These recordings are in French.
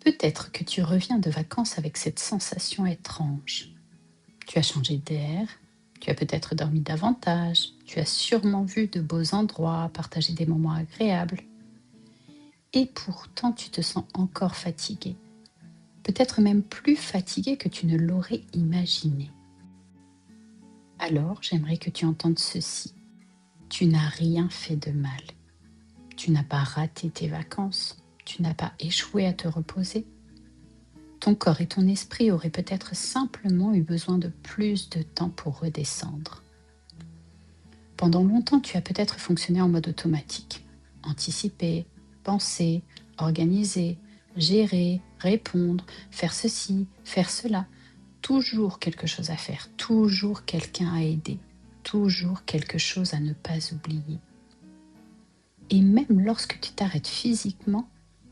Peut-être que tu reviens de vacances avec cette sensation étrange. Tu as changé d'air, tu as peut-être dormi davantage, tu as sûrement vu de beaux endroits, partagé des moments agréables. Et pourtant, tu te sens encore fatigué. Peut-être même plus fatigué que tu ne l'aurais imaginé. Alors, j'aimerais que tu entendes ceci. Tu n'as rien fait de mal. Tu n'as pas raté tes vacances. Tu n'as pas échoué à te reposer. Ton corps et ton esprit auraient peut-être simplement eu besoin de plus de temps pour redescendre. Pendant longtemps, tu as peut-être fonctionné en mode automatique. Anticiper, penser, organiser, gérer, répondre, faire ceci, faire cela. Toujours quelque chose à faire, toujours quelqu'un à aider, toujours quelque chose à ne pas oublier. Et même lorsque tu t'arrêtes physiquement,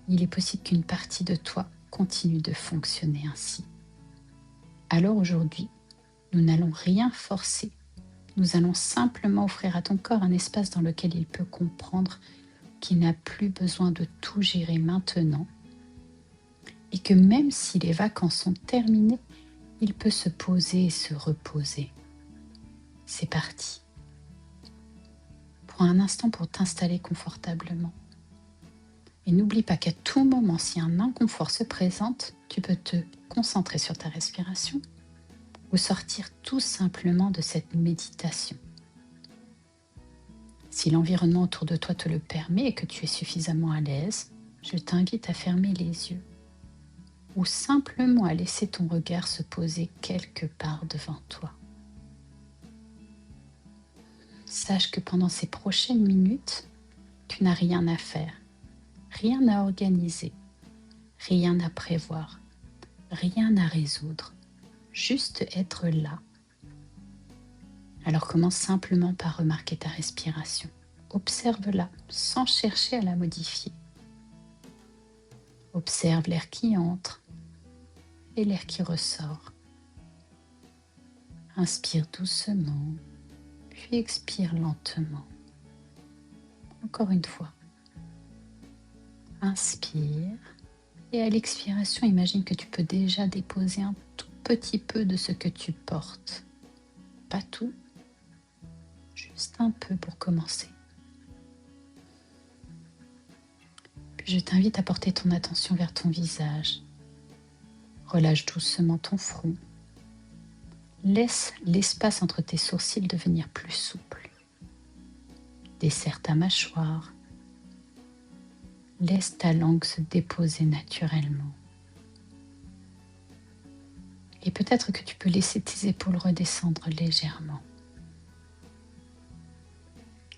il est possible qu'une partie de toi continue de fonctionner ainsi. Alors aujourd'hui, nous n'allons rien forcer. Nous allons simplement offrir à ton corps un espace dans lequel il peut comprendre qu'il n'a plus besoin de tout gérer maintenant et que même si les vacances sont terminées, il peut se poser et se reposer. C'est parti. Prends un instant pour t'installer confortablement. Et n'oublie pas qu'à tout moment, si un inconfort se présente, tu peux te concentrer sur ta respiration ou sortir tout simplement de cette méditation. Si l'environnement autour de toi te le permet et que tu es suffisamment à l'aise, je t'invite à fermer les yeux ou simplement à laisser ton regard se poser quelque part devant toi. Sache que pendant ces prochaines minutes, tu n'as rien à faire, rien à organiser, rien à prévoir, rien à résoudre, juste être là. Alors commence simplement par remarquer ta respiration. Observe-la sans chercher à la modifier. Observe l'air qui entre et l'air qui ressort. Inspire doucement, puis expire lentement. Encore une fois. Inspire et à l'expiration, imagine que tu peux déjà déposer un tout petit peu de ce que tu portes. Pas tout, juste un peu pour commencer. Puis je t'invite à porter ton attention vers ton visage. Relâche doucement ton front. Laisse l'espace entre tes sourcils devenir plus souple. Desserre ta mâchoire. Laisse ta langue se déposer naturellement. Et peut-être que tu peux laisser tes épaules redescendre légèrement.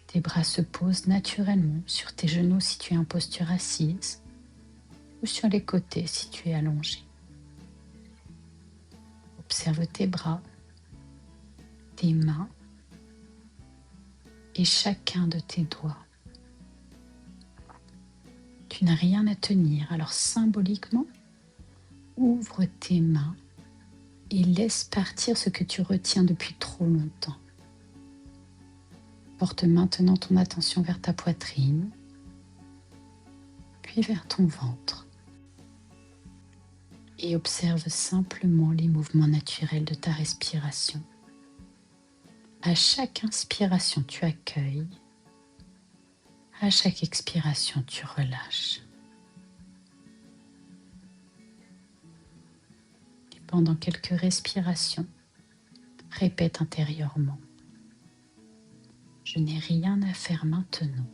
Tes bras se posent naturellement sur tes genoux si tu es en posture assise ou sur les côtés si tu es allongé. Observe tes bras, tes mains et chacun de tes doigts. Tu n'as rien à tenir, alors symboliquement, ouvre tes mains et laisse partir ce que tu retiens depuis trop longtemps. Porte maintenant ton attention vers ta poitrine, puis vers ton ventre. Et observe simplement les mouvements naturels de ta respiration. À chaque inspiration, tu accueilles. À chaque expiration, tu relâches. Et pendant quelques respirations, répète intérieurement. Je n'ai rien à faire maintenant.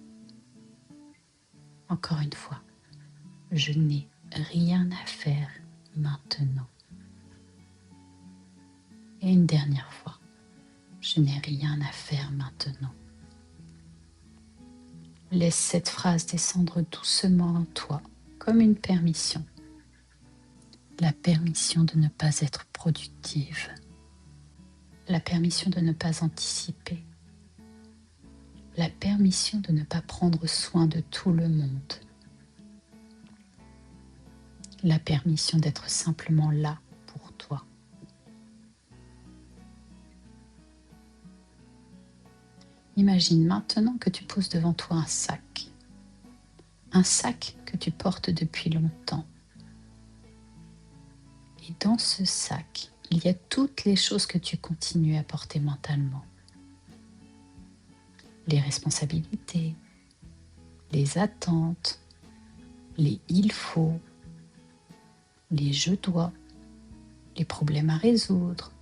Encore une fois, je n'ai rien à faire maintenant. Et une dernière fois, je n'ai rien à faire maintenant. Laisse cette phrase descendre doucement en toi, comme une permission. La permission de ne pas être productive. La permission de ne pas anticiper. La permission de ne pas prendre soin de tout le monde. La permission d'être simplement là pour toi. Imagine maintenant que tu poses devant toi un sac que tu portes depuis longtemps. Et dans ce sac, il y a toutes les choses que tu continues à porter mentalement. Les responsabilités, les attentes, les il faut, les je dois, les problèmes à résoudre,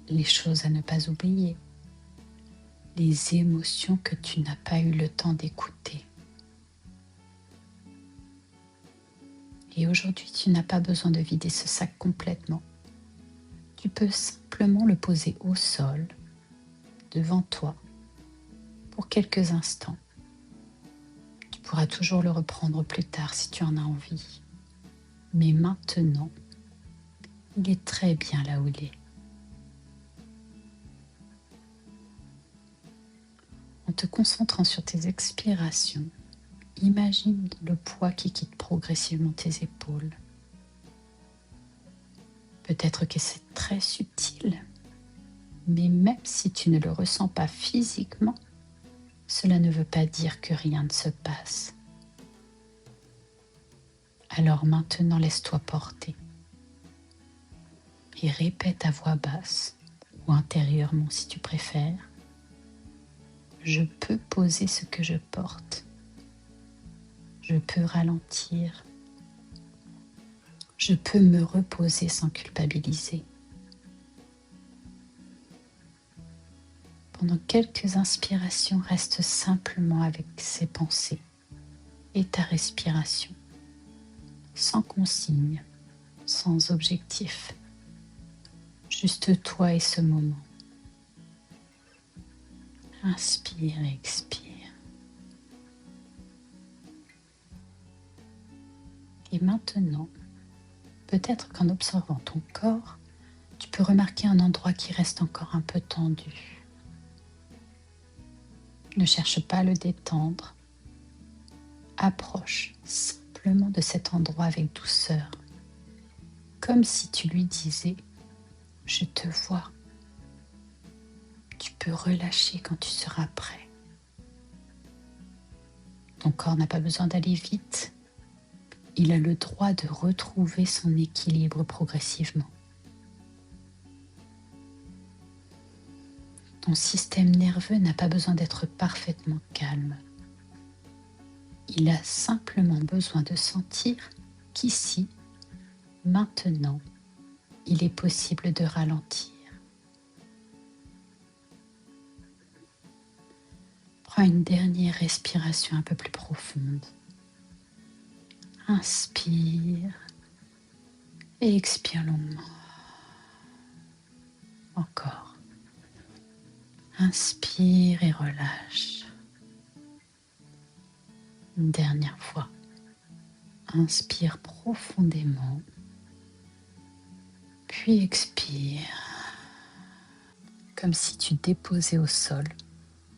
les choses à ne pas oublier, les émotions que tu n'as pas eu le temps d'écouter. Et aujourd'hui, tu n'as pas besoin de vider ce sac complètement. Tu peux simplement le poser au sol, devant toi, pour quelques instants. Tu pourras toujours le reprendre plus tard si tu en as envie. Mais maintenant, il est très bien là où il est. En te concentrant sur tes expirations, imagine le poids qui quitte progressivement tes épaules. Peut-être que c'est très subtil, mais même si tu ne le ressens pas physiquement, cela ne veut pas dire que rien ne se passe. Alors maintenant, laisse-toi porter et répète à voix basse ou intérieurement si tu préfères. Je peux poser ce que je porte. Je peux ralentir. Je peux me reposer sans culpabiliser. Pendant quelques inspirations, reste simplement avec ces pensées et ta respiration, sans consigne, sans objectif, juste toi et ce moment. Inspire et expire. Et maintenant, peut-être qu'en observant ton corps, tu peux remarquer un endroit qui reste encore un peu tendu. Ne cherche pas à le détendre. Approche simplement de cet endroit avec douceur, comme si tu lui disais « Je te vois ». Tu peux relâcher quand tu seras prêt. Ton corps n'a pas besoin d'aller vite. Il a le droit de retrouver son équilibre progressivement. Ton système nerveux n'a pas besoin d'être parfaitement calme. Il a simplement besoin de sentir qu'ici, maintenant, il est possible de ralentir. Prends une dernière respiration un peu plus profonde. Inspire et expire longuement. Encore. Inspire et relâche. Une dernière fois. Inspire profondément. Puis expire. Comme si tu déposais au sol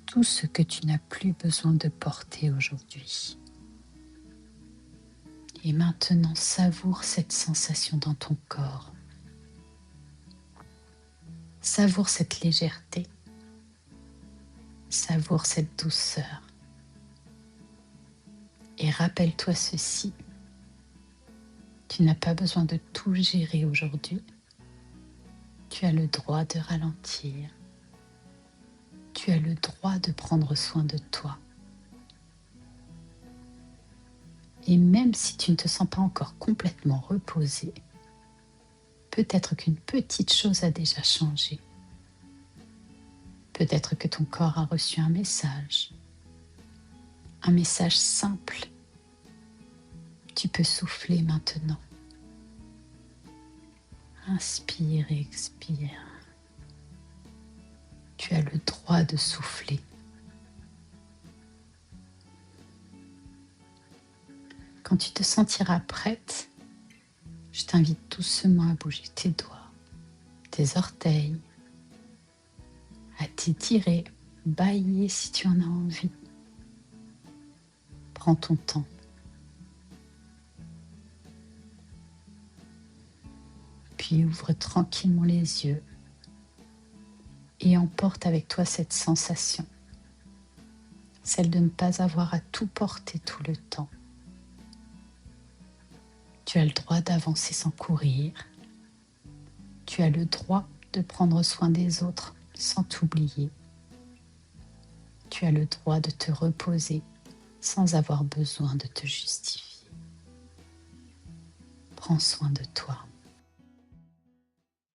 tout ce que tu n'as plus besoin de porter aujourd'hui. Et maintenant, savoure cette sensation dans ton corps. Savoure cette légèreté. Savoure cette douceur. Et rappelle-toi ceci. Tu n'as pas besoin de tout gérer aujourd'hui. Tu as le droit de ralentir. Tu as le droit de prendre soin de toi. Et même si tu ne te sens pas encore complètement reposé, peut-être qu'une petite chose a déjà changé. Peut-être que ton corps a reçu un message simple. Tu peux souffler maintenant. Inspire et expire. Tu as le droit de souffler. Quand tu te sentiras prête, je t'invite doucement à bouger tes doigts, tes orteils, à t'étirer, bâiller si tu en as envie. Prends ton temps. Puis ouvre tranquillement les yeux et emporte avec toi cette sensation, celle de ne pas avoir à tout porter tout le temps. Tu as le droit d'avancer sans courir, Tu as le droit de prendre soin des autres sans t'oublier. Tu as le droit de te reposer sans avoir besoin de te justifier. Prends soin de toi.